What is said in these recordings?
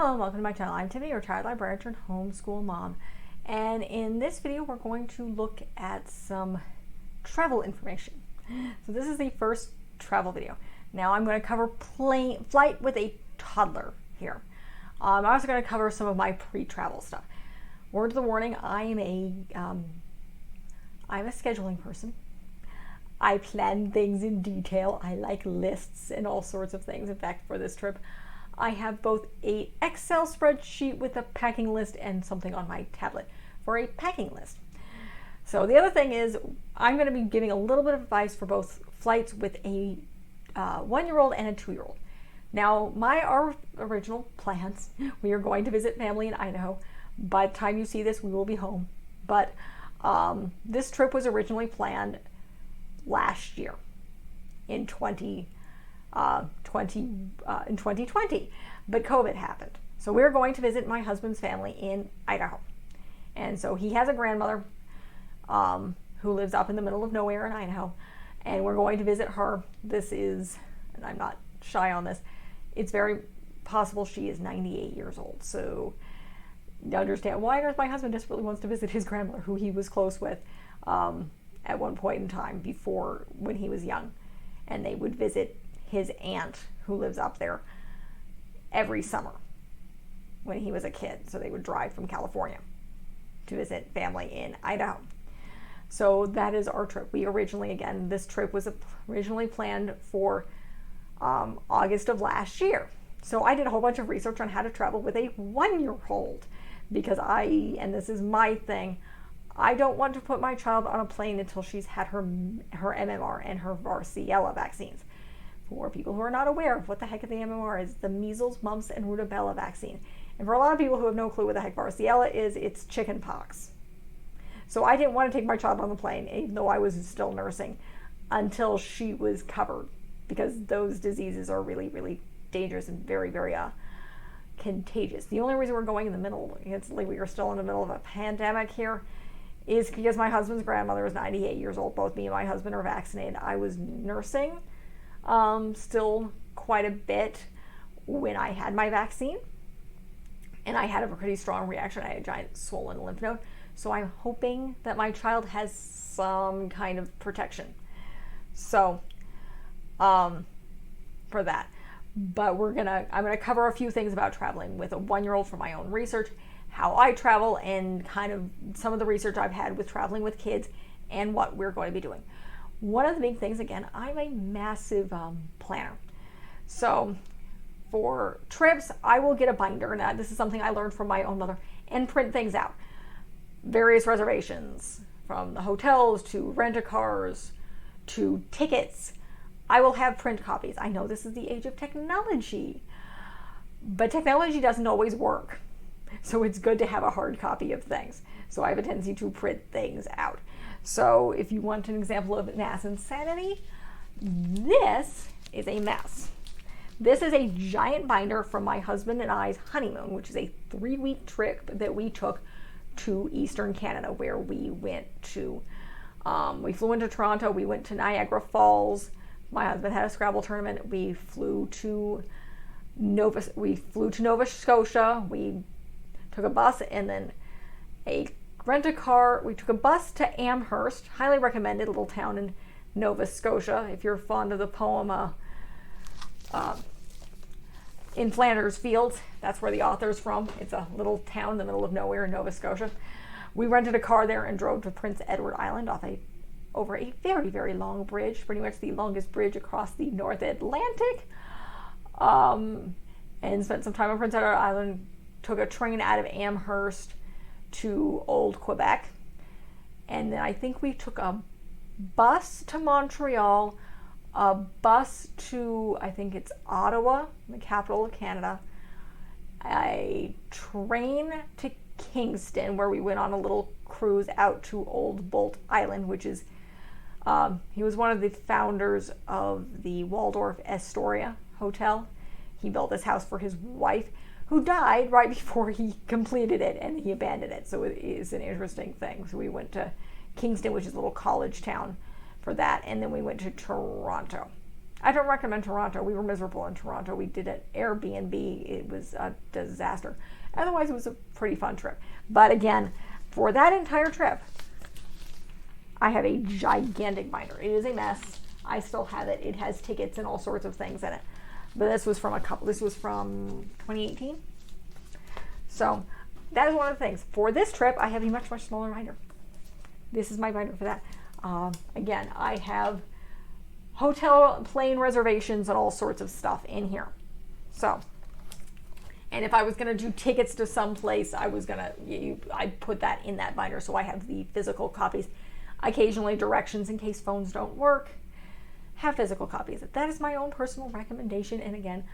Hello and welcome to my channel. I'm Tiffany, your child librarian turned homeschool mom. And in this video, we're going to look at some travel information. So this is the first travel video. Now I'm going to cover flight with a toddler here. I'm also going to cover some of my pre-travel stuff. Word to the warning, I'm a scheduling person. I plan things in detail. I like lists and all sorts of things. In fact, for this trip, I have both an Excel spreadsheet with a packing list and something on my tablet for a packing list. So the other thing is I'm going to be giving a little bit of advice for both flights with a 1-year-old and a 2-year-old. Now, our original plans, we are going to visit family in Idaho. By the time you see this, we will be home. But this trip was originally planned last year in 2020, but COVID happened. So we're going to visit my husband's family in Idaho. And so he has a grandmother who lives up in the middle of nowhere in Idaho, and we're going to visit her. This is, and I'm not shy on this, it's very possible she is 98 years old. So you understand why my husband desperately wants to visit his grandmother, who he was close with at one point in time before when he was young. And they would visit his aunt who lives up there every summer when he was a kid. So they would drive from California to visit family in Idaho. So that is our trip. This trip was originally planned for August of last year. So I did a whole bunch of research on how to travel with a 1-year-old because and this is my thing, I don't want to put my child on a plane until she's had her MMR and her varicella vaccines. For people who are not aware of what the heck the MMR is, the measles, mumps, and rubella vaccine. And for a lot of people who have no clue what the heck varicella is, it's chicken pox. So I didn't want to take my child on the plane, even though I was still nursing, until she was covered, because those diseases are really, really dangerous and very, very contagious. The only reason we're going in the middle, it's like we are still in the middle of a pandemic here, is because my husband's grandmother is 98 years old. Both me and my husband are vaccinated. I was nursing still quite a bit when I had my vaccine, and I had a pretty strong reaction. I had a giant swollen lymph node, so I'm hoping that my child has some kind of protection. So for that, but I'm gonna cover a few things about traveling with a 1-year-old from my own research, how I travel, and kind of some of the research I've had with traveling with kids and what we're going to be doing. One of the big things, again, I'm a massive planner. So for trips, I will get a binder. Now, this is something I learned from my own mother, and print things out. Various reservations, from the hotels to rent-a-cars to tickets. I will have print copies. I know this is the age of technology, but technology doesn't always work. So it's good to have a hard copy of things. So I have a tendency to print things out. So if you want an example of mass insanity, this is a mess. This is a giant binder from my husband and I's honeymoon, which is a 3-week trip that we took to Eastern Canada, where we went to, we flew into Toronto, we went to Niagara Falls. My husband had a Scrabble tournament. We flew to Nova Scotia. We took a bus and then a rent-a-car. We took a bus to Amherst, highly recommended, little town in Nova Scotia. If you're fond of the poem In Flanders Fields, that's where the author's from. It's a little town in the middle of nowhere in Nova Scotia. We rented a car there and drove to Prince Edward Island over a very, very long bridge, pretty much the longest bridge across the North Atlantic, and spent some time on Prince Edward Island. Took a train out of Amherst to Old Quebec, and then I think we took a bus to Montreal, a bus to, I think it's Ottawa, the capital of Canada, a train to Kingston, where we went on a little cruise out to Old Bolt Island, which is, he was one of the founders of the Waldorf Astoria Hotel. He built this house for his wife, who died right before he completed it, and he abandoned it. So it is an interesting thing. So we went to Kingston, which is a little college town, for that, and then we went to Toronto. I don't recommend Toronto. We were miserable in Toronto. We did an Airbnb. It was a disaster. Otherwise, it was a pretty fun trip. But again, for that entire trip, I have a gigantic binder. It is a mess. I still have it. It has tickets and all sorts of things in it. But this was from 2018. So that is one of the things. For this trip, I have a much, much smaller binder. This is my binder for that. Again, I have hotel, plane reservations, and all sorts of stuff in here. So, and if I was going to do tickets to some place, I'd put that in that binder, so I have the physical copies. Occasionally directions in case phones don't work. Have physical copies. That is my own personal recommendation. And again,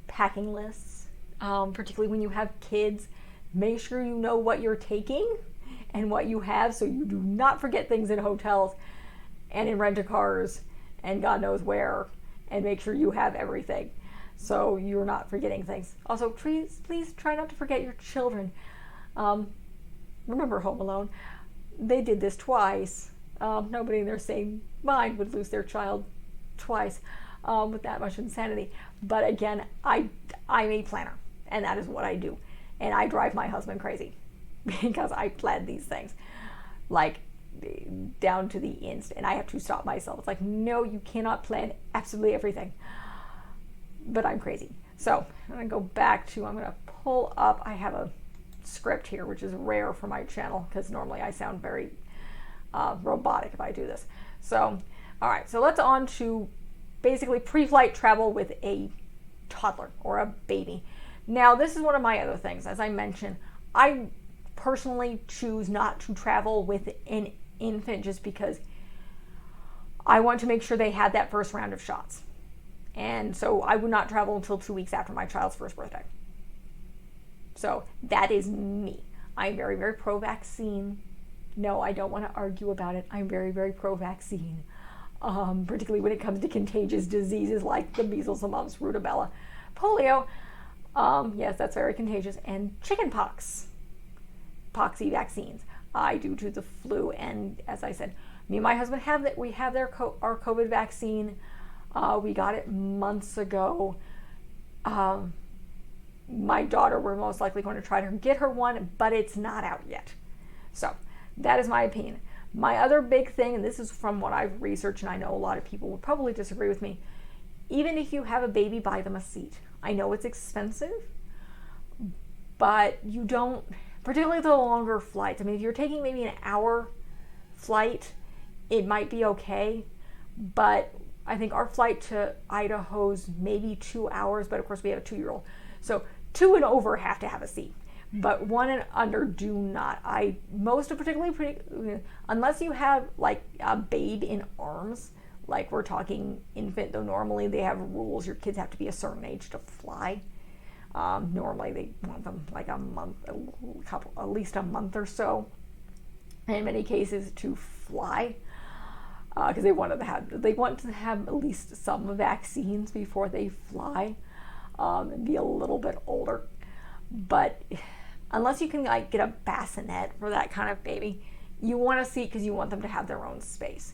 packing lists, particularly when you have kids, make sure you know what you're taking and what you have, so you do not forget things in hotels and in rent-a-cars and God knows where, and make sure you have everything so you're not forgetting things. Also, please try not to forget your children. Remember Home Alone? They did this twice. Nobody in their sane mind would lose their child twice with that much insanity. But again, I'm a planner, and that is what I do. And I drive my husband crazy because I plan these things like down to the nth, and I have to stop myself. It's like, no, you cannot plan absolutely everything. But I'm crazy. So I'm going to go back to, I'm going to pull up, I have a script here, which is rare for my channel because normally I sound very robotic if I do this. So, all right, so let's on to basically pre-flight travel with a toddler or a baby. Now, this is one of my other things. As I mentioned, I personally choose not to travel with an infant just because I want to make sure they had that first round of shots. And so I would not travel until 2 weeks after my child's first birthday. So that is me. I'm very, very pro-vaccine. No, I don't want to argue about it. I'm very, very pro-vaccine, particularly when it comes to contagious diseases like the measles, the mumps, rubella, polio. Yes, that's very contagious. And chickenpox, poxy vaccines. I do to the flu. And as I said, me and my husband have that. We have our COVID vaccine. We got it months ago. My daughter, we're most likely going to try to get her one, but it's not out yet. So that is my opinion. My other big thing, and this is from what I've researched, and I know a lot of people will probably disagree with me, even if you have a baby, buy them a seat. I know it's expensive, but you don't, particularly the longer flights. I mean, if you're taking maybe an hour flight, it might be okay, but I think our flight to Idaho's maybe 2 hours, but of course we have a 2-year-old. So 2 and over have to have a seat, but 1 and under do not. Unless you have like a babe in arms, like we're talking infant, though normally they have rules. Your kids have to be a certain age to fly. Normally they want them like a month, at least a month or so, in many cases, to fly. Because they want to have at least some vaccines before they fly, and be a little bit older. But unless you can like get a bassinet for that kind of baby, you want a seat because you want them to have their own space.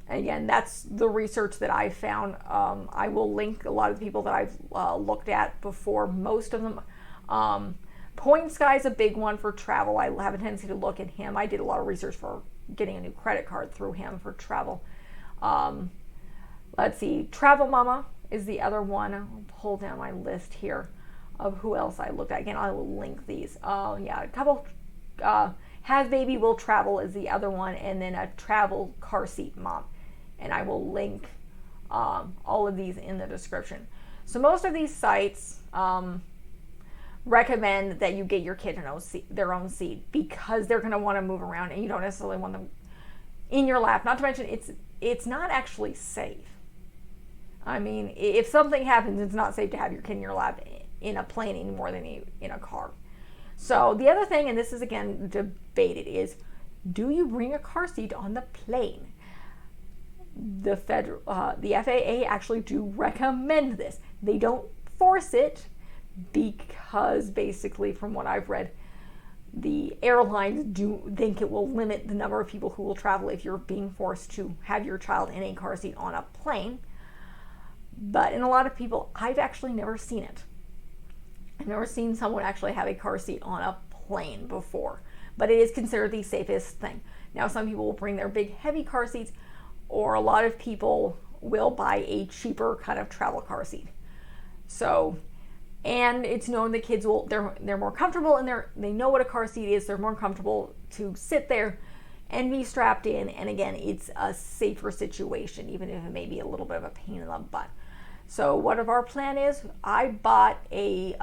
Again, that's the research that I found. I will link a lot of the people that I've looked at before. Most of them. Points Guy's a big one for travel. I have a tendency to look at him. I did a lot of research for getting a new credit card through him for travel. Let's see. Travel Mama is the other one. I'll pull down my list here of who else I looked at. Again, I will link these. A couple. Have Baby Will Travel is the other one, and then a Travel Car Seat Mom. And I will link all of these in the description. So most of these sites recommend that you get your kid their own seat because they're going to want to move around, and you don't necessarily want them in your lap. Not to mention, it's not actually safe. I mean, if something happens, it's not safe to have your kid in your lap in a plane any more than in a car. So the other thing, and this is again debated, is do you bring a car seat on the plane? The FAA actually do recommend this. They don't force it because basically, from what I've read, the airlines do think it will limit the number of people who will travel if you're being forced to have your child in a car seat on a plane. But in a lot of people, I've actually never seen it. I've never seen someone actually have a car seat on a plane before, but it is considered the safest thing. Now, some people will bring their big heavy car seats, or a lot of people will buy a cheaper kind of travel car seat. So, and it's known that kids will, they're more comfortable, and they know what a car seat is. They're more comfortable to sit there and be strapped in. And again, it's a safer situation, even if it may be a little bit of a pain in the butt. So what of our plan is, I bought a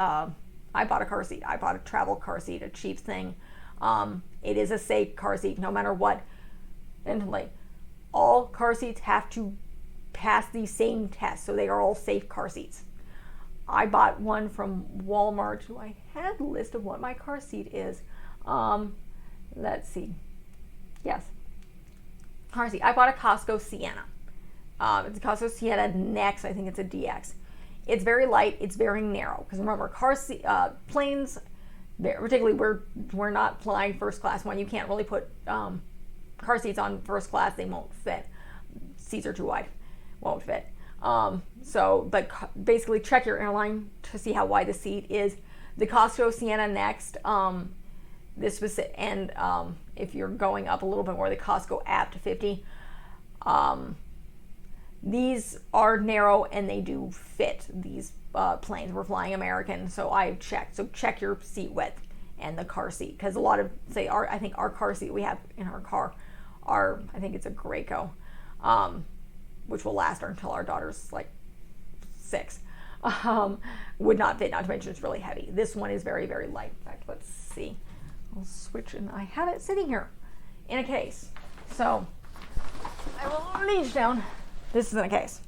car seat. I bought a travel car seat, a cheap thing. It is a safe car seat, no matter what. And like, all car seats have to pass the same test, so they are all safe car seats. I bought one from Walmart. Do I have a list of what my car seat is? Let's see. Yes. Car seat. I bought a Costco Sienna. It's a Costco Sienna Next. I think it's a DX. It's very light. It's very narrow. Because remember, planes, particularly we're not flying first class. When you can't really put car seats on first class, they won't fit. Seats are too wide. Won't fit. But basically check your airline to see how wide the seat is. The Costco Sienna Next, this was, and if you're going up a little bit more, the Costco app to 50. These are narrow and they do fit these planes. We're flying American, so I've checked. So check your seat width and the car seat, because a lot of I think our car seat we have in our car I think it's a Graco, which will last until our daughter's like 6. Would not fit, not to mention it's really heavy. This one is very, very light. In fact, let's see. I'll switch, and I have it sitting here in a case. So I will reach down. This is in a case.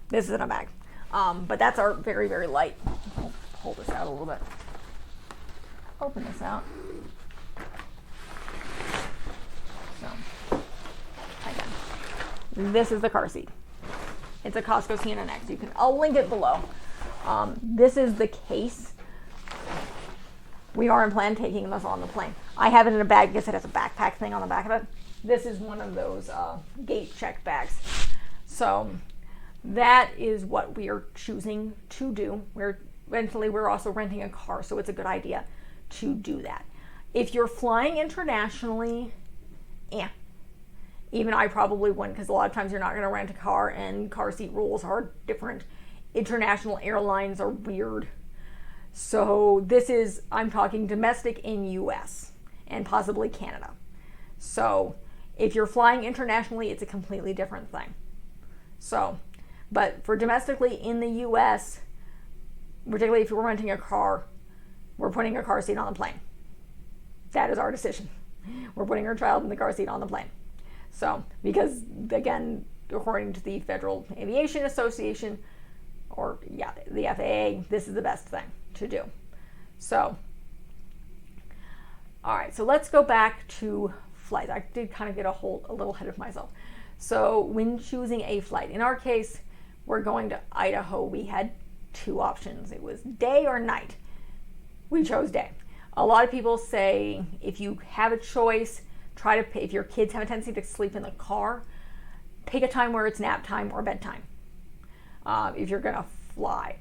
This is in a bag. But that's our very, very light. I'll hold this out a little bit. Open this out. So, again, this is the car seat. It's a Costco Sienna Next. I'll link it below. This is the case. We are in plan taking this on the plane. I have it in a bag because it has a backpack thing on the back of it. This is one of those gate check bags. So that is what we are choosing to do. We're also renting a car, so it's a good idea to do that. If you're flying internationally, even I probably wouldn't, because a lot of times you're not going to rent a car, and car seat rules are different. International airlines are weird. So I'm talking domestic in US and possibly Canada. So if you're flying internationally, it's a completely different thing. So, but for domestically in the US, particularly if you're renting a car, we're putting a car seat on the plane. That is our decision. We're putting our child in the car seat on the plane. So, because again, according to the Federal Aviation Association, or the FAA, this is the best thing to do. So, all right, so let's go back to flights. I did kind of get a little ahead of myself. So when choosing a flight, in our case, we're going to Idaho. We had 2 options. It was day or night. We chose day. A lot of people say if you have a choice, if your kids have a tendency to sleep in the car, pick a time where it's nap time or bedtime. If you're going to fly,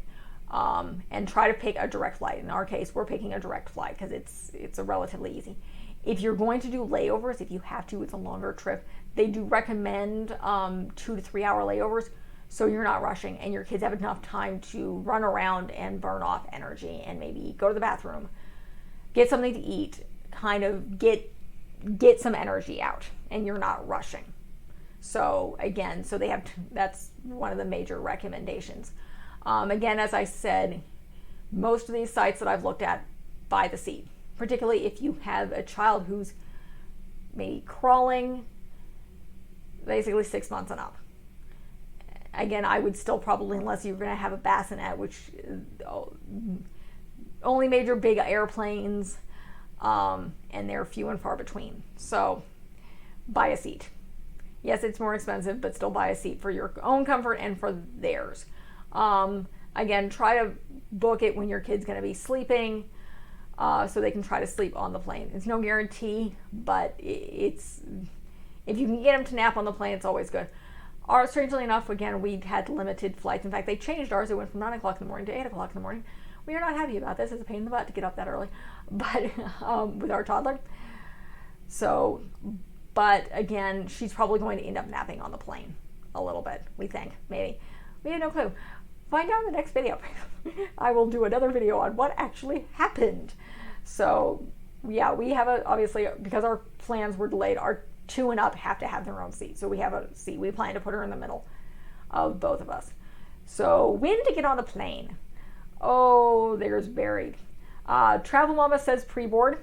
and try to pick a direct flight. In our case, we're picking a direct flight because it's a relatively easy. If you're going to do layovers, if you have to, it's a longer trip. They do recommend 2 to 3 hour layovers, so you're not rushing and your kids have enough time to run around and burn off energy and maybe go to the bathroom, get something to eat, kind of get some energy out, and you're not rushing. So again, that's one of the major recommendations. Again, as I said, most of these sites that I've looked at buy the seat, particularly if you have a child who's maybe crawling, basically 6 months and up. Again, I would still probably, unless you're going to have a bassinet, which only major big airplanes, and they're few and far between. So buy a seat. Yes, it's more expensive, but still buy a seat for your own comfort and for theirs. Again, try to book it when your kid's going to be sleeping, so they can try to sleep on the plane. It's no guarantee, but if you can get them to nap on the plane, it's always good. Strangely enough, again, we had limited flights. In fact, they changed ours. It went from 9 o'clock in the morning to 8 o'clock in the morning. We are not happy about this. It's a pain in the butt to get up that early, but with our toddler. So, but again, she's probably going to end up napping on the plane a little bit, we think, maybe. We have no clue. Find out in the next video. I will do another video on what actually happened. So, yeah, we have obviously, because our plans were delayed, our 2 and up have to have their own seat. So we have a seat. We plan to put her in the middle of both of us. So when to get on the plane? Oh, there's buried. Travel Mama says pre-board.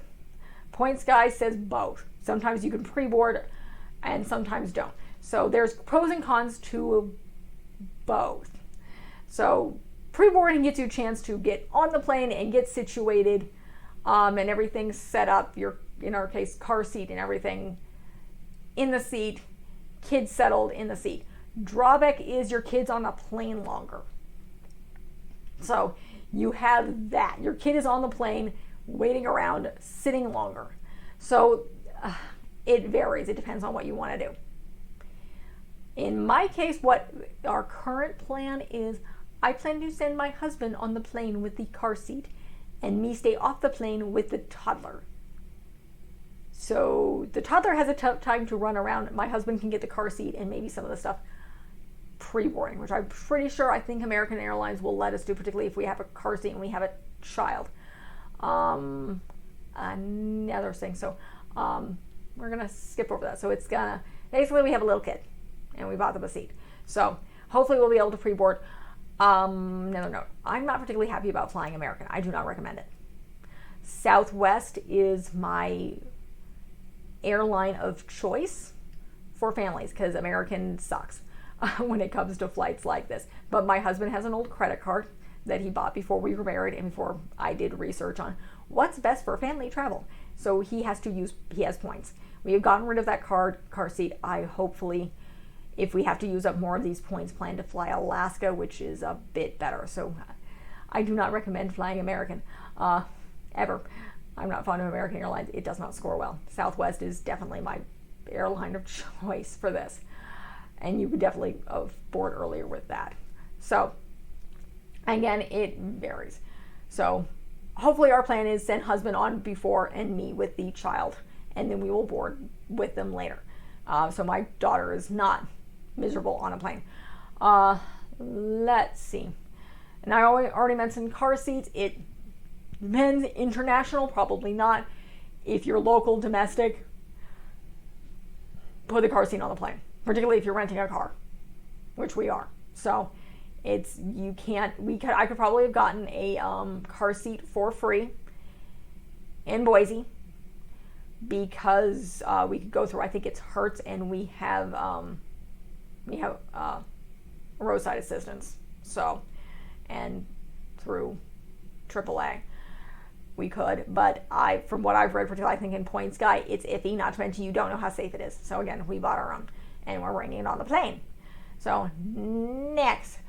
Points Guy says both. Sometimes you can pre-board and sometimes don't. So there's pros and cons to both. So pre-boarding gets you a chance to get on the plane and get situated, and everything's set up. Your, in our case, car seat and everything in the seat, kids settled in the seat. Drawback is your kid's on the plane longer. So you have that. Your kid is on the plane, waiting around, sitting longer. So it varies. It depends on what you want to do. In my case, what our current plan is, I plan to send my husband on the plane with the car seat and me stay off the plane with the toddler. So the toddler has a time to run around. My husband can get the car seat and maybe some of the stuff pre-boarding, which I'm pretty sure I think American Airlines will let us do, particularly if we have a car seat and we have a child. Another thing. So we're going to skip over that. So it's going to, basically we have a little kid and we bought them a seat. So hopefully we'll be able to pre-board. Another note. I'm not particularly happy about flying American. I do not recommend it. Southwest is my airline of choice for families because American sucks when it comes to flights like this. But my husband has an old credit card that he bought before we were married and before I did research on what's best for family travel. So he has points. We have gotten rid of that car seat. I hopefully, if we have to use up more of these points, plan to fly Alaska, which is a bit better. So I do not recommend flying American ever. I'm not fond of American Airlines. It does not score well. Southwest is definitely my airline of choice for this. And you could definitely board earlier with that. So, again, it varies. So, hopefully our plan is send husband on before and me with the child. And then we will board with them later. So my daughter is not miserable on a plane. Let's see. And I already mentioned car seats. It depends. International, probably not. If you're local, domestic, put the car seat on the plane. Particularly if you're renting a car, which we are. So I could probably have gotten a car seat for free in Boise because we could go through, I think it's Hertz, and we have roadside assistance. So, and through AAA. We could, but from what I've read, particularly I think in Points Guy, it's iffy, not to mention you don't know how safe it is. So again, we bought our own and we're bringing it on the plane. So next,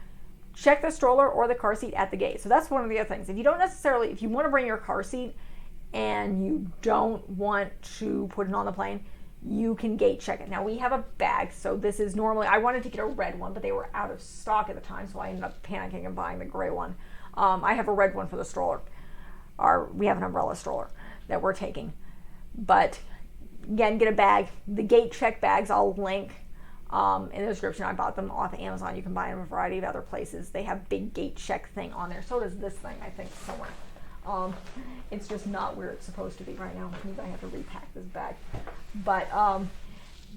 check the stroller or the car seat at the gate. So that's one of the other things. If you want to bring your car seat and you don't want to put it on the plane, you can gate check it. Now we have a bag, so this is normally, I wanted to get a red one, but they were out of stock at the time, so I ended up panicking and buying the gray one. I have a red one for the stroller. We have an umbrella stroller that we're taking. But again, get a bag. The gate check bags I'll link in the description. I bought them off Amazon. You can buy them a variety of other places. They have big gate check thing on there. So does this thing, I think, somewhere. It's just not where it's supposed to be right now. It means I have to repack this bag. But,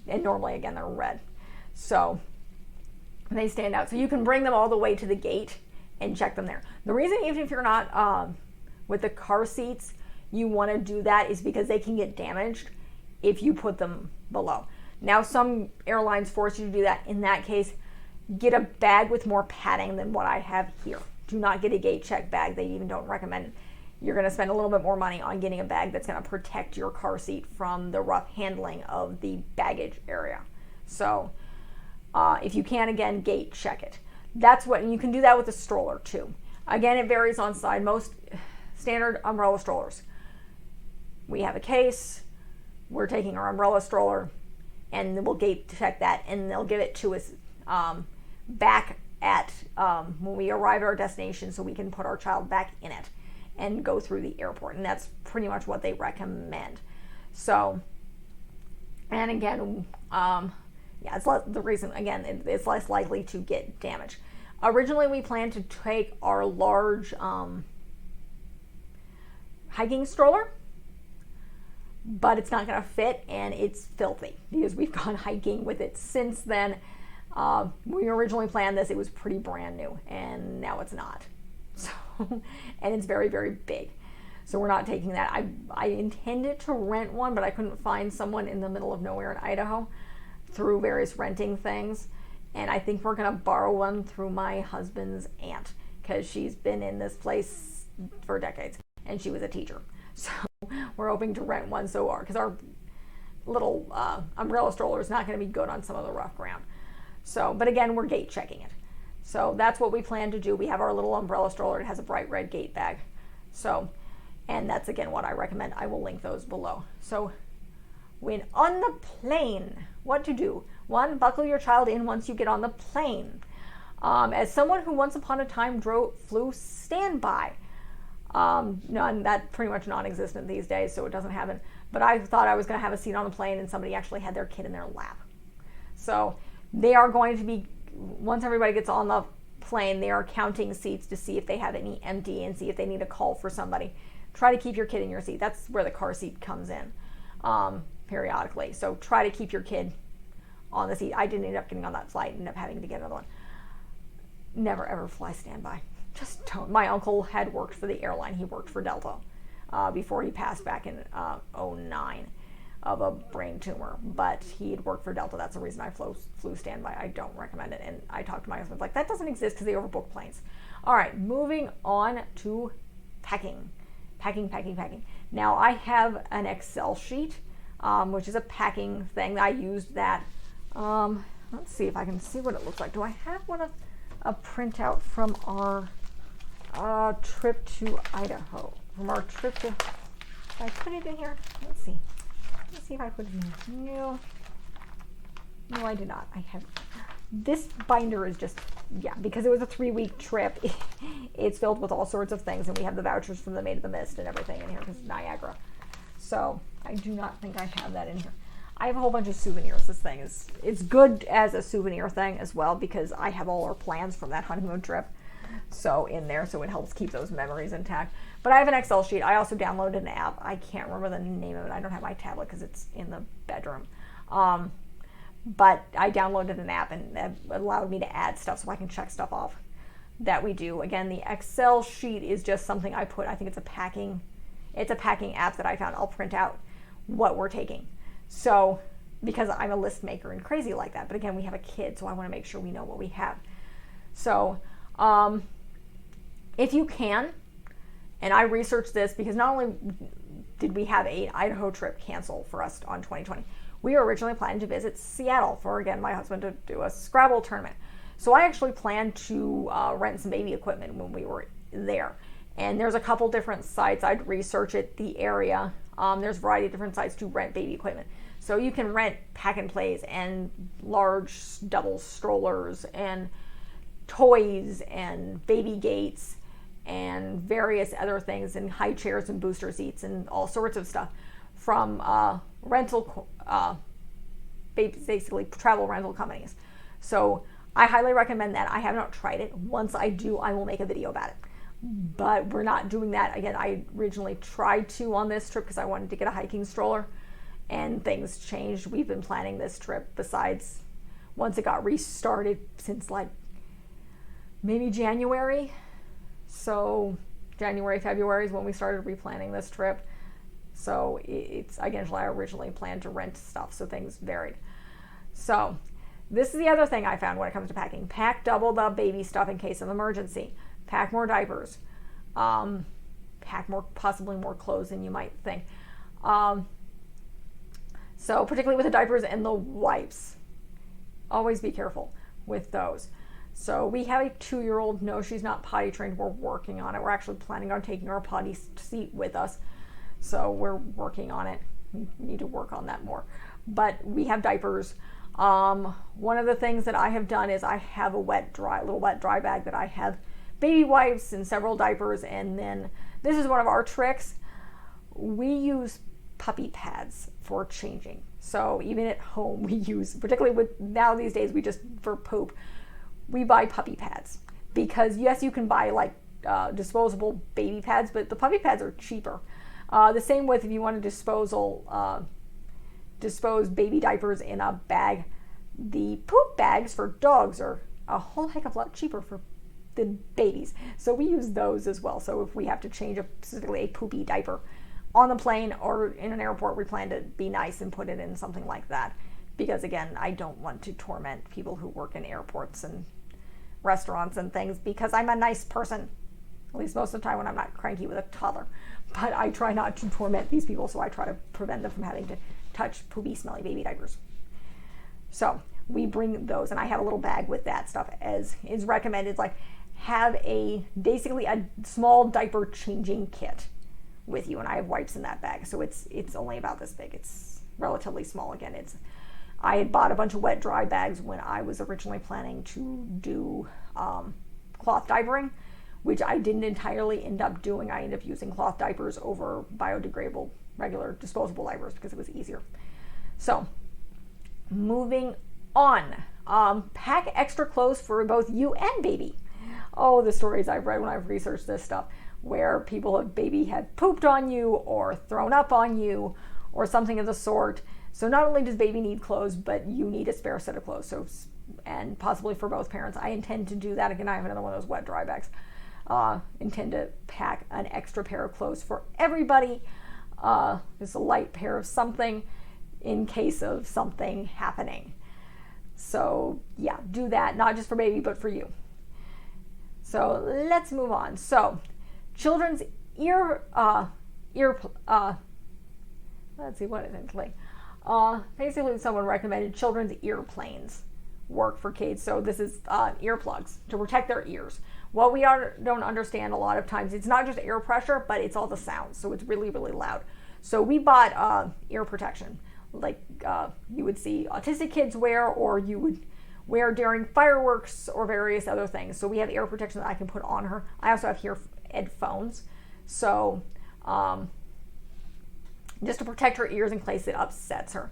and normally, again, they're red. So they stand out. So you can bring them all the way to the gate and check them there. The reason, even if you're not with the car seats, you want to do that is because they can get damaged if you put them below. Now, some airlines force you to do that. In that case, get a bag with more padding than what I have here. Do not get a gate check bag. They even don't recommend it. You're going to spend a little bit more money on getting a bag that's going to protect your car seat from the rough handling of the baggage area. So if you can, again, gate check it. And you can do that with a stroller too. Again, it varies on side. Most standard umbrella strollers. We have a case. We're taking our umbrella stroller, and we'll gate check that, and they'll give it to us. back at when we arrive at our destination, so we can put our child back in it and go through the airport. And that's pretty much what they recommend. So, and again, it's the reason, again, it's less likely to get damaged. Originally, we planned to take our large hiking stroller, but it's not going to fit, and it's filthy because we've gone hiking with it since then. When we originally planned this, it was pretty brand new, and now it's not. So, and it's very, very big. So we're not taking that. I intended to rent one, but I couldn't find someone in the middle of nowhere in Idaho through various renting things. And I think we're going to borrow one through my husband's aunt, because she's been in this place for decades, and she was a teacher. So we're hoping to rent one, because our little umbrella stroller is not going to be good on some of the rough ground. So, but again, we're gate checking it. So that's what we plan to do. We have our little umbrella stroller. It has a bright red gate bag. So, and that's again what I recommend. I will link those below. So when on the plane, what to do? 1, buckle your child in once you get on the plane. As someone who once upon a time flew standby, that's pretty much non-existent these days, so it doesn't happen. But I thought I was going to have a seat on the plane, and somebody actually had their kid in their lap. So they are going to be, once everybody gets on the plane, they are counting seats to see if they have any empty and see if they need to call for somebody. Try to keep your kid in your seat. That's where the car seat comes in periodically. So try to keep your kid on the seat. I didn't end up getting on that flight, ended up having to get another one. Never ever fly standby. Just don't. My uncle had worked for the airline. He worked for Delta before he passed back in 2009 of a brain tumor. But he had worked for Delta. That's the reason I flew standby. I don't recommend it. And I talked to my husband, like, that doesn't exist because they overbook planes. All right, moving on to packing. Packing. Now, I have an Excel sheet, which is a packing thing. I used that. Let's see if I can see what it looks like. Do I have a printout from our trip to Idaho? From our trip to, did I put it in here? Let's see if I put it in here. No, I did not. I have, this binder is just, because it was a 3-week trip, it's filled with all sorts of things, and we have the vouchers from the Maid of the Mist and everything in here because Niagara. So I do not think I have that in here. I have a whole bunch of souvenirs. This thing it's good as a souvenir thing as well, because I have all our plans from that honeymoon trip so in there, so it helps keep those memories intact. But I have an Excel sheet. I also downloaded an app. I can't remember the name of it. I don't have my tablet because it's in the bedroom. But I downloaded an app, and it allowed me to add stuff so I can check stuff off that we do. Again, the Excel sheet is just something I put. I think it's a packing app that I found. I'll print out what we're taking. So, because I'm a list maker and crazy like that. But again, we have a kid, so I want to make sure we know what we have. So, if you can, and I researched this because not only did we have an Idaho trip cancel for us on 2020, we were originally planning to visit Seattle for, again, my husband to do a Scrabble tournament. So I actually planned to rent some baby equipment when we were there. And there's a couple different sites. I'd research it, the area. There's a variety of different sites to rent baby equipment. So you can rent pack and plays and large double strollers and toys and baby gates and various other things, and high chairs and booster seats and all sorts of stuff from basically travel rental companies. So I highly recommend that. I have not tried it. Once I do, I will make a video about it. But we're not doing that. Again, I originally tried to on this trip because I wanted to get a hiking stroller, and things changed. We've been planning this trip, besides once it got restarted, since like maybe January. So January, February is when we started replanning this trip. So it's, again, I originally planned to rent stuff, so things varied. So this is the other thing I found when it comes to packing. Pack double the baby stuff in case of emergency. Pack more diapers. Pack possibly more clothes than you might think. So particularly with the diapers and the wipes, always be careful with those. So we have a 2-year-old. No, she's not potty trained. We're working on it. We're actually planning on taking our potty seat with us. So we're working on it. We need to work on that more. But we have diapers. One of the things that I have done is I have a little wet dry bag that I have baby wipes and several diapers, and then this is one of our tricks. We use puppy pads for changing. So even at home we use, particularly with now these days, we just, for poop, we buy puppy pads. Because yes, you can buy like disposable baby pads, but the puppy pads are cheaper. The same with if you want to dispose baby diapers in a bag. The poop bags for dogs are a whole heck of a lot cheaper than babies. So we use those as well. So if we have to change specifically a poopy diaper on the plane or in an airport, we plan to be nice and put it in something like that. Because again, I don't want to torment people who work in airports and restaurants and things, because I'm a nice person, at least most of the time when I'm not cranky with a toddler. But I try not to torment these people, so I try to prevent them from having to touch poopy, smelly baby diapers. So we bring those, and I have a little bag with that stuff, as is recommended. Like, have basically a small diaper changing kit with you, and I have wipes in that bag. So it's only about this big. It's relatively small. Again, I had bought a bunch of wet dry bags when I was originally planning to do cloth diapering, which I didn't entirely end up doing. I ended up using cloth diapers over biodegradable, regular disposable diapers because it was easier. So, moving on. Pack extra clothes for both you and baby. Oh, the stories I've read when I've researched this stuff, where baby had pooped on you or thrown up on you or something of the sort. So not only does baby need clothes, but you need a spare set of clothes. So, and possibly for both parents. I intend to do that again. I have another one of those wet dry bags. Intend to pack an extra pair of clothes for everybody. Just a light pair of something in case of something happening. So yeah, do that, not just for baby, but for you. So let's move on. So children's let's see, what is it like? Basically someone recommended children's earplanes work for kids. So this is earplugs to protect their ears. What we don't understand a lot of times, it's not just air pressure, but it's all the sounds. So it's really, really loud. So we bought ear protection, like you would see autistic kids wear, or you would wear during fireworks or various other things. So we have ear protection that I can put on her. I also have headphones. So just to protect her ears in case it upsets her.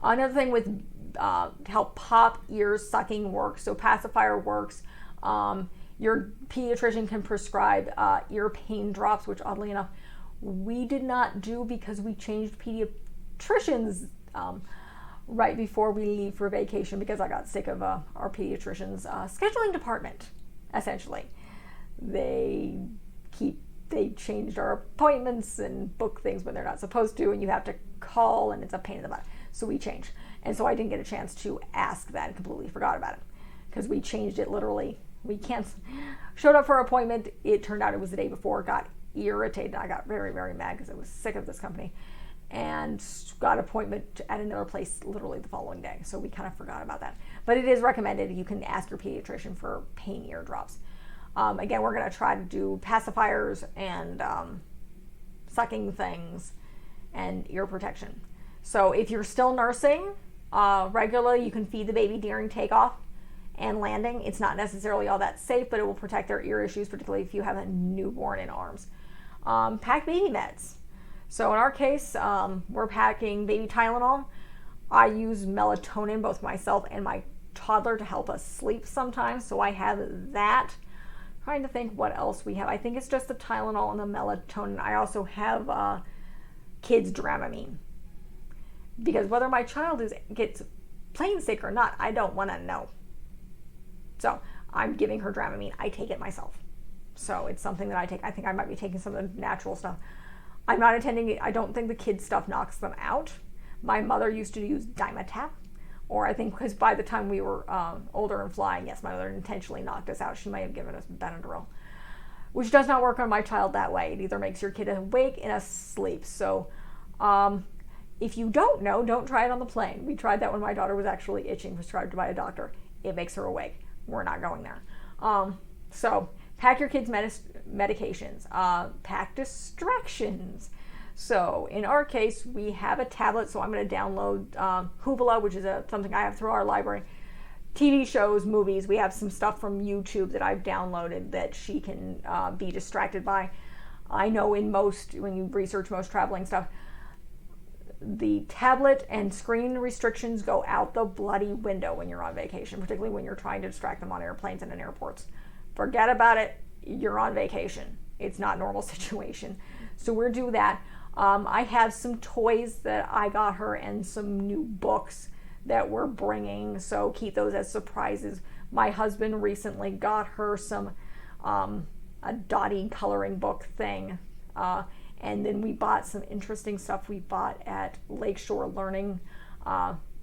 Another thing with to help pop ears, sucking works. So pacifier works. Your pediatrician can prescribe ear pain drops, which oddly enough we did not do because we changed pediatricians right before we leave for vacation, because I got sick of our pediatrician's scheduling department. Essentially, they changed our appointments and book things when they're not supposed to, and you have to call, and it's a pain in the butt. So we changed, and so I didn't get a chance to ask that and completely forgot about it because we changed it literally. We showed up for our appointment. It turned out it was the day before. Got irritated. I got very, very mad because I was sick of this company, and got an appointment at another place literally the following day. So we kind of forgot about that. But it is recommended. You can ask your pediatrician for pain ear drops. Again, we're going to try to do pacifiers and sucking things and ear protection. So if you're still nursing regularly, you can feed the baby during takeoff and landing. It's not necessarily all that safe, but it will protect their ear issues, particularly if you have a newborn in arms. Pack baby meds. So in our case, we're packing baby Tylenol. I use melatonin, both myself and my toddler, to help us sleep sometimes. So I have that. Trying to think what else we have. I think it's just the Tylenol and the melatonin. I also have kids Dramamine, because whether my child gets plain sick or not, I don't want to know. So I'm giving her Dramamine. I take it myself. So it's something that I take. I think I might be taking some of the natural stuff. I'm not intending it. I don't think the kids stuff knocks them out. My mother used to use Dimetap, or I think because by the time we were older and flying, yes, my mother intentionally knocked us out. She might have given us Benadryl, which does not work on my child that way. It either makes your kid awake and asleep. So if you don't know, don't try it on the plane. We tried that when my daughter was actually itching, prescribed by a doctor. It makes her awake. We're not going there. So pack your kids' medications. Pack distractions. So in our case, we have a tablet, so I'm going to download Hoopla, which is something I have through our library. TV shows, movies, we have some stuff from YouTube that I've downloaded that she can be distracted by. I know when you research most traveling stuff, the tablet and screen restrictions go out the bloody window when you're on vacation, particularly when you're trying to distract them on airplanes and in airports. Forget about it. You're on vacation. It's not a normal situation. So we'll do that. I have some toys that I got her and some new books that we're bringing, so keep those as surprises. My husband recently got her some a dotty coloring book thing, and then we bought some interesting stuff we bought at Lakeshore Learning.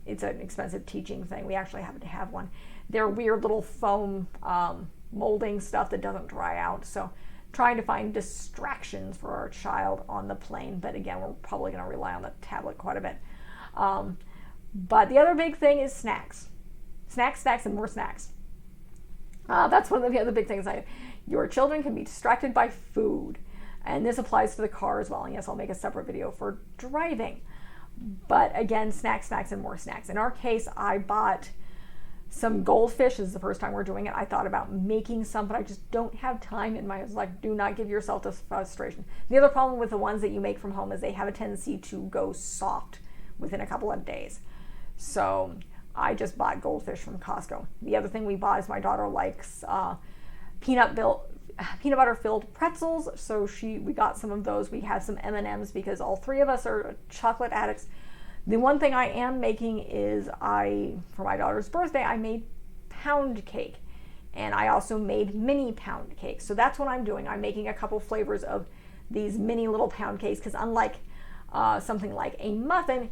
It's an expensive teaching thing. We actually happen to have one. They're weird little foam molding stuff that doesn't dry out, so trying to find distractions for our child on the plane, but again, we're probably going to rely on the tablet quite a bit. But the other big thing is snacks. Snacks, and more snacks. That's one of the other big things. Your children can be distracted by food. And this applies to the car as well. And yes, I'll make a separate video for driving. But again, snacks, and more snacks. In our case, I bought some goldfish. This is the first time we're doing it. I thought about making some, but I just don't have time. And I was like, do not give yourself this frustration. The other problem with the ones that you make from home is they have a tendency to go soft within a couple of days. So I just bought goldfish from Costco. The other thing we bought is my daughter likes peanut butter filled pretzels, so we got some of those. We have some M&Ms because all three of us are chocolate addicts. The one thing I am making is for my daughter's birthday, I made pound cake, and I also made mini pound cake. So that's what I'm doing. I'm making a couple flavors of these mini little pound cakes because unlike something like a muffin,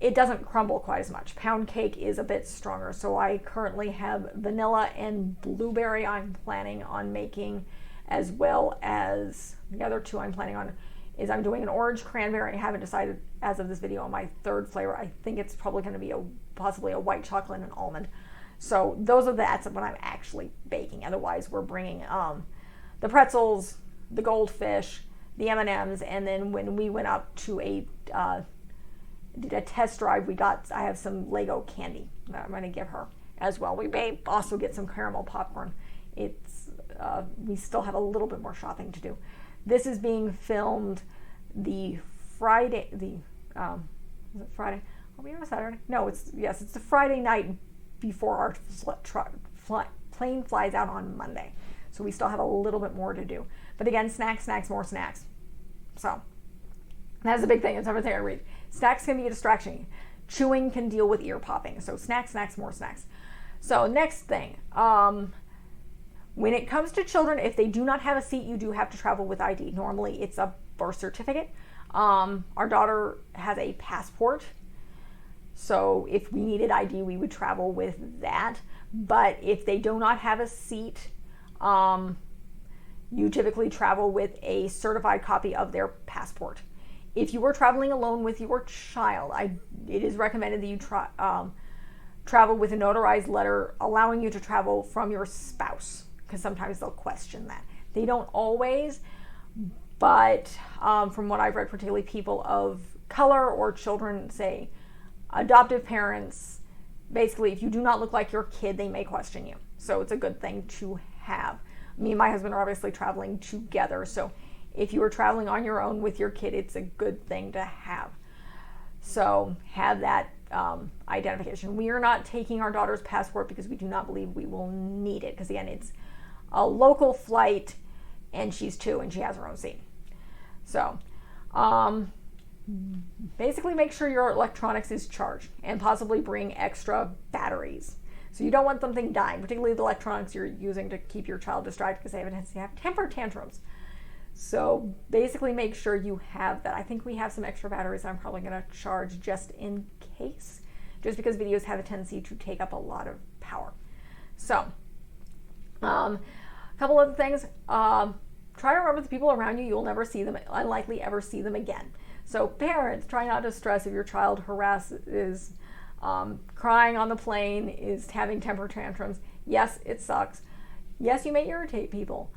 it doesn't crumble quite as much. Pound cake is a bit stronger. So I currently have vanilla and blueberry I'm planning on making, as well as the other two I'm planning on is I'm doing an orange cranberry. I haven't decided as of this video on my third flavor. I think it's probably going to be possibly a white chocolate and an almond. So that's what I'm actually baking. Otherwise, we're bringing the pretzels, the goldfish, the M&Ms, and then when we went up to did a test drive, I have some Lego candy that I'm going to give her as well. We may also get some caramel popcorn. We still have a little bit more shopping to do. This is being filmed the Friday, is it Friday? Are we on a Saturday? No, it's the Friday night before our plane flies out on Monday. So we still have a little bit more to do. But again, snacks, more snacks. So that's the big thing. It's everything I read. Snacks can be a distraction. Chewing can deal with ear popping. So snacks, more snacks. So next thing, when it comes to children, if they do not have a seat, you do have to travel with ID. Normally it's a birth certificate. Our daughter has a passport. So if we needed ID, we would travel with that. But if they do not have a seat, you typically travel with a certified copy of their passport. If you are traveling alone with your child, it is recommended that you travel with a notarized letter allowing you to travel from your spouse, because sometimes they'll question that. They don't always, but from what I've read, particularly people of color or children, say adoptive parents, basically if you do not look like your kid, they may question you. So it's a good thing to have. Me and my husband are obviously traveling together, so if you are traveling on your own with your kid, it's a good thing to have. So have that identification. We are not taking our daughter's passport because we do not believe we will need it. Because again, it's a local flight and she's 2 and she has her own seat. So basically make sure your electronics is charged and possibly bring extra batteries. So you don't want something dying, particularly the electronics you're using to keep your child distracted because they have a tendency to have temper tantrums. So basically make sure you have that. I think we have some extra batteries I'm probably going to charge just in case, just because videos have a tendency to take up a lot of power. So a couple other things. Try to remember the people around you. You'll never see them, unlikely ever see them again. So parents, try not to stress if your child is crying on the plane, is having temper tantrums. Yes, it sucks. Yes, you may irritate people.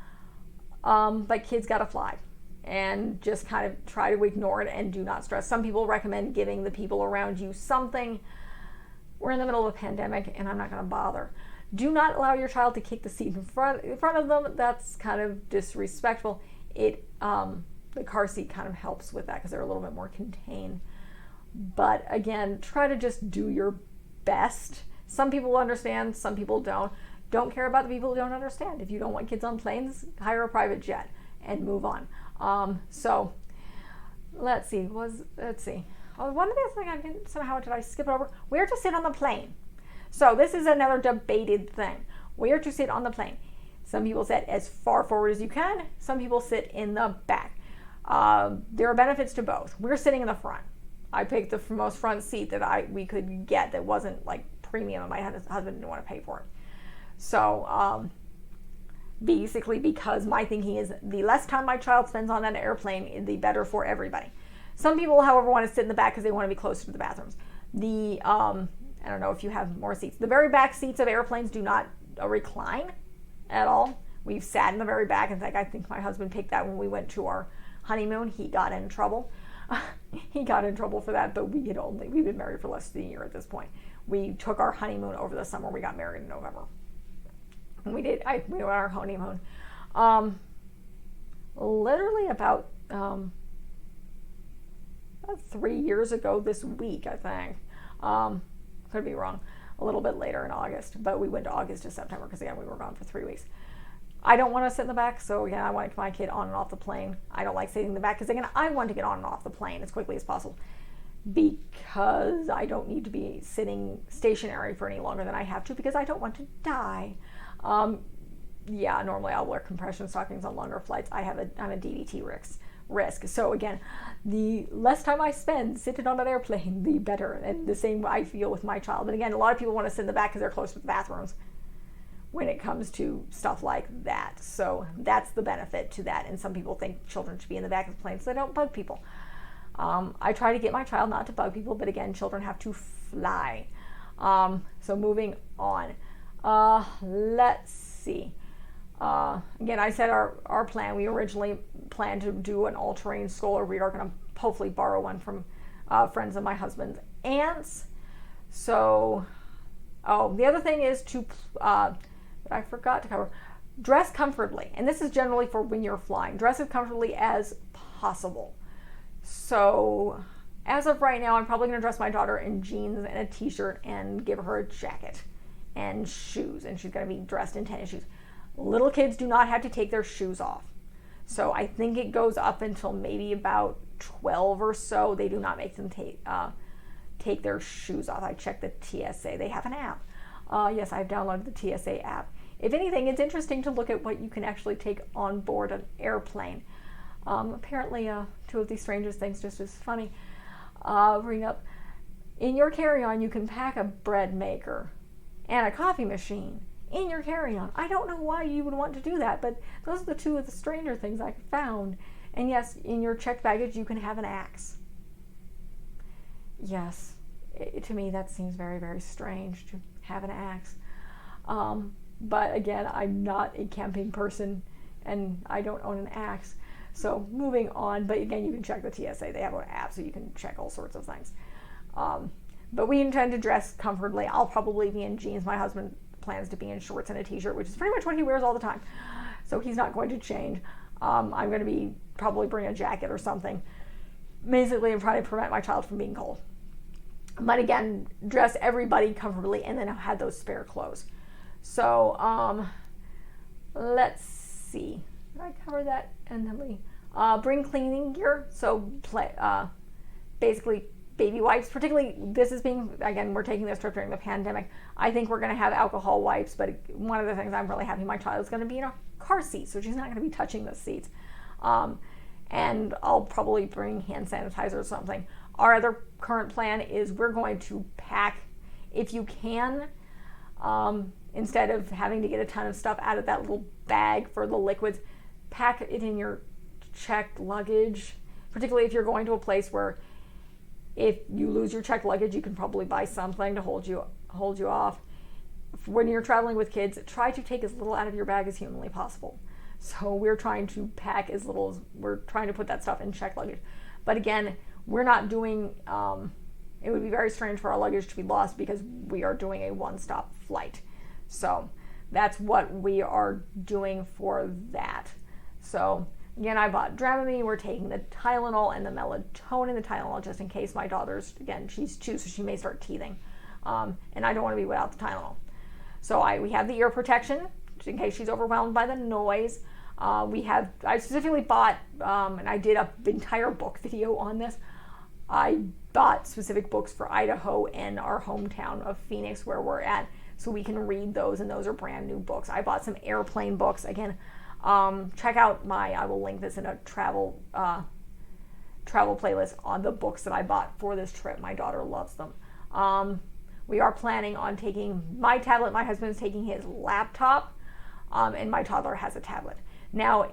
But kids gotta fly. and just kind of try to ignore it and do not stress. Some people recommend giving the people around you something. We're in the middle of a pandemic, and I'm not going to bother. Do not allow your child to kick the seat in front of them. That's kind of disrespectful. The car seat kind of helps with that because they're a little bit more contained. But again, try to just do your best. Some people understand, some people don't. Don't care about the people who don't understand. If you don't want kids on planes, hire a private jet and move on. So let's see. Oh, one of the things somehow did I skip it over? Where to sit on the plane. So this is another debated thing. Where to sit on the plane. Some people sit as far forward as you can. Some people sit in the back. There are benefits to both. We're sitting in the front. I picked the most front seat that we could get that wasn't like premium, and my husband didn't want to pay for it. So basically, because my thinking is the less time my child spends on an airplane, the better for everybody. Some people, however, want to sit in the back because they want to be closer to the bathrooms. I don't know if you have more seats. The very back seats of airplanes do not recline at all. We've sat in the very back. In fact, I think my husband picked that when we went to our honeymoon. He got in trouble. He got in trouble for that, but we've been married for less than a year at this point. We took our honeymoon over the summer. We got married in November. And we went on our honeymoon. Literally about 3 years ago this week, I think. Could be wrong. A little bit later in August, but we went to August to September because again we were gone for 3 weeks. I don't want to sit in the back, so again I want my kid on and off the plane. I don't like sitting in the back because again I want to get on and off the plane as quickly as possible because I don't need to be sitting stationary for any longer than I have to because I don't want to die. Normally I'll wear compression stockings on longer flights. I'm a DVT risk. So again, the less time I spend sitting on an airplane, the better. And the same I feel with my child. But again, a lot of people want to sit in the back because they're close to the bathrooms when it comes to stuff like that. So that's the benefit to that. And some people think children should be in the back of the plane so they don't bug people. I try to get my child not to bug people, but again, children have to fly. So moving on. Let's see. Again, I said our plan, we originally planned to do an all-terrain stroller. We are going to hopefully borrow one from friends of my husband's aunts. So, the other thing is that I forgot to cover, dress comfortably. And this is generally for when you're flying. Dress as comfortably as possible. So, as of right now, I'm probably going to dress my daughter in jeans and a t-shirt and give her a jacket and shoes. And she's going to be dressed in tennis shoes. Little kids do not have to take their shoes off. So I think it goes up until maybe about 12 or so. They do not make them take their shoes off. I checked the TSA. They have an app. Yes, I've downloaded the TSA app. If anything, it's interesting to look at what you can actually take on board an airplane. Apparently, two of the strangest things, just as funny, bring up, in your carry-on you can pack a bread maker and a coffee machine in your carry-on. I don't know why you would want to do that, but those are the two of the stranger things I found. And yes, in your checked baggage you can have an axe. Yes, to me that seems very, very strange to have an axe. But again, I'm not a camping person and I don't own an axe. So moving on, but again, you can check the TSA. They have an app so you can check all sorts of things. But we intend to dress comfortably. I'll probably be in jeans. My husband plans to be in shorts and a t-shirt, which is pretty much what he wears all the time. So he's not going to change. I'm going to probably bring a jacket or something. Basically, I'm trying to prevent my child from being cold. But again, dress everybody comfortably and then have those spare clothes. So let's see. Did I cover that? And then bring cleaning gear. So basically baby wipes, particularly this is being, again, we're taking this trip during the pandemic. I think we're going to have alcohol wipes, but one of the things I'm really happy my child is going to be in a car seat, so she's not going to be touching the seats. And I'll probably bring hand sanitizer or something. Our other current plan is we're going to pack, if you can, instead of having to get a ton of stuff out of that little bag for the liquids, pack it in your checked luggage, particularly if you're going to a place where if you lose your checked luggage, you can probably buy something to hold you off. When you're traveling with kids, try to take as little out of your bag as humanly possible. So we're trying to pack as little as, we're trying to put that stuff in checked luggage. But again, we're not doing, it would be very strange for our luggage to be lost because we are doing a one-stop flight. So that's what we are doing for that. So again, I bought Dramamine. We're taking the Tylenol and the melatonin. The Tylenol just in case my daughter's, again, she's 2, so she may start teething. And I don't want to be without the Tylenol. So we have the ear protection in case she's overwhelmed by the noise. I specifically bought, and I did an entire book video on this. I bought specific books for Idaho and our hometown of Phoenix where we're at, so we can read those, and those are brand new books. I bought some airplane books. Again, check out I will link this in a travel playlist on the books that I bought for this trip. My daughter loves them. We are planning on taking my tablet. My husband's taking his laptop, and my toddler has a tablet. Now,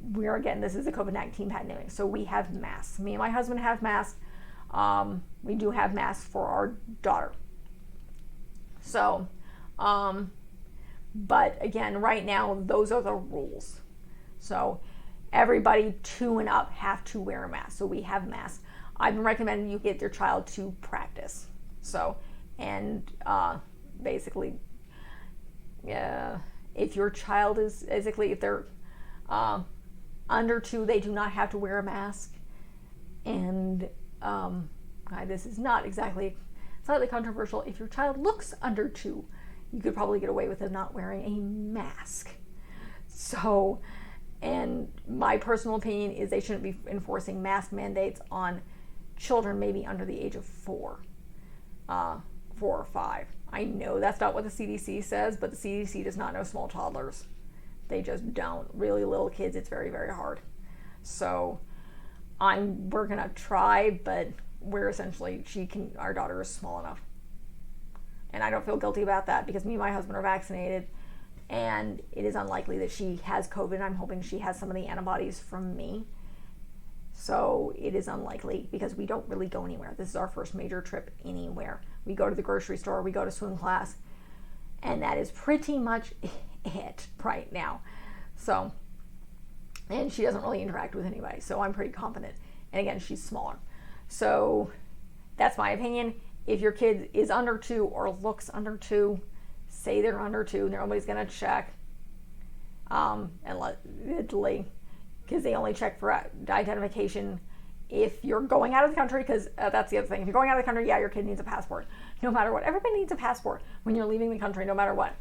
this is a COVID-19 pandemic, so we have masks. Me and my husband have masks. We do have masks for our daughter. So, but again, right now, those are the rules. So everybody 2 and up have to wear a mask. So we have masks. I've been recommending you get your child to practice. So, and basically, if your child is basically, if they're under 2, they do not have to wear a mask. And this is not exactly, slightly controversial. If your child looks under 2, you could probably get away with them not wearing a mask. So, and my personal opinion is they shouldn't be enforcing mask mandates on children maybe under the age of 4 or 5. I know that's not what the CDC says, but the CDC does not know small toddlers. They just don't. Really little kids, it's very, very hard. So we're gonna try, but we're essentially, our daughter is small enough. And I don't feel guilty about that because me and my husband are vaccinated, and it is unlikely that she has COVID. I'm hoping she has some of the antibodies from me. So it is unlikely because we don't really go anywhere. This is our first major trip anywhere. We go to the grocery store, we go to swim class, and that is pretty much it right now. So, and she doesn't really interact with anybody, so I'm pretty confident. And again, she's smaller. So that's my opinion. If your kid is under 2 or looks under 2, say they're under 2, nobody's gonna check. Because they only check for identification if you're going out of the country, because that's the other thing. If you're going out of the country, your kid needs a passport. No matter what. Everybody needs a passport when you're leaving the country, no matter what.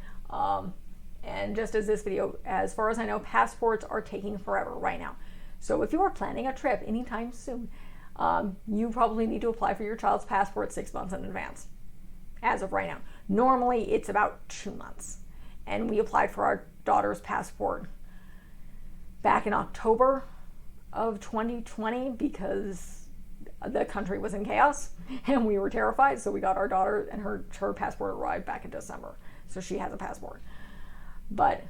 And just as this video, as far as I know, passports are taking forever right now. So if you are planning a trip anytime soon, you probably need to apply for your child's passport 6 months in advance, as of right now. Normally, it's about 2 months. And we applied for our daughter's passport back in October of 2020 because the country was in chaos and we were terrified. So we got our daughter, and her passport arrived back in December. So she has a passport. But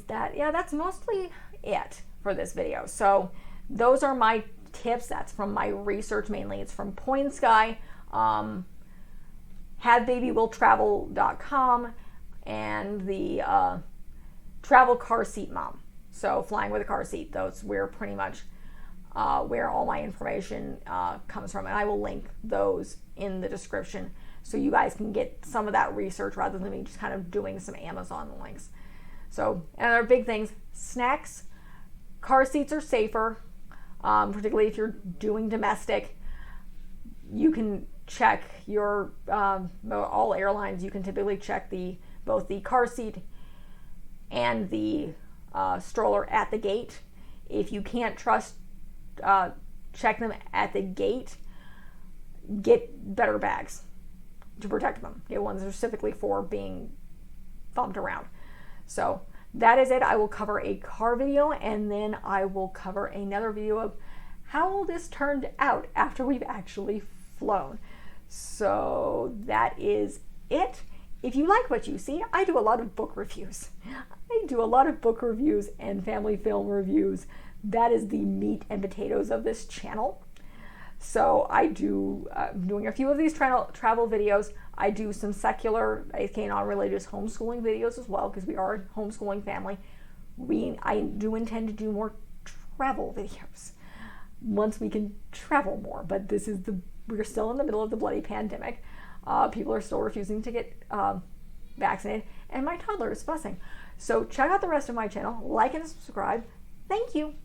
that's mostly it for this video. So those are my tips. That's from my research mainly. It's from Point Sky, HadBabyWillTravel.com, and the Travel Car Seat Mom. So flying with a car seat, those where pretty much where all my information comes from. And I will link those in the description so you guys can get some of that research rather than me just kind of doing some Amazon links. So, and other big things, snacks, car seats are safer, particularly if you're doing domestic. You can check your, all airlines, you can typically check both the car seat and the stroller at the gate. If you can't trust, check them at the gate, get better bags to protect them. Get ones that are specifically for being bumped around. So that is it. I will cover a car video, and then I will cover another video of how this turned out after we've actually flown. So that is it. If you like what you see, I do a lot of book reviews. I do a lot of book reviews and family film reviews. That is the meat and potatoes of this channel. So I'm doing a few of these travel videos. I do some secular, non-religious homeschooling videos as well, because we are a homeschooling family. I do intend to do more travel videos once we can travel more, but we're still in the middle of the bloody pandemic. People are still refusing to get vaccinated, and my toddler is fussing. So check out the rest of my channel, like and subscribe. Thank you.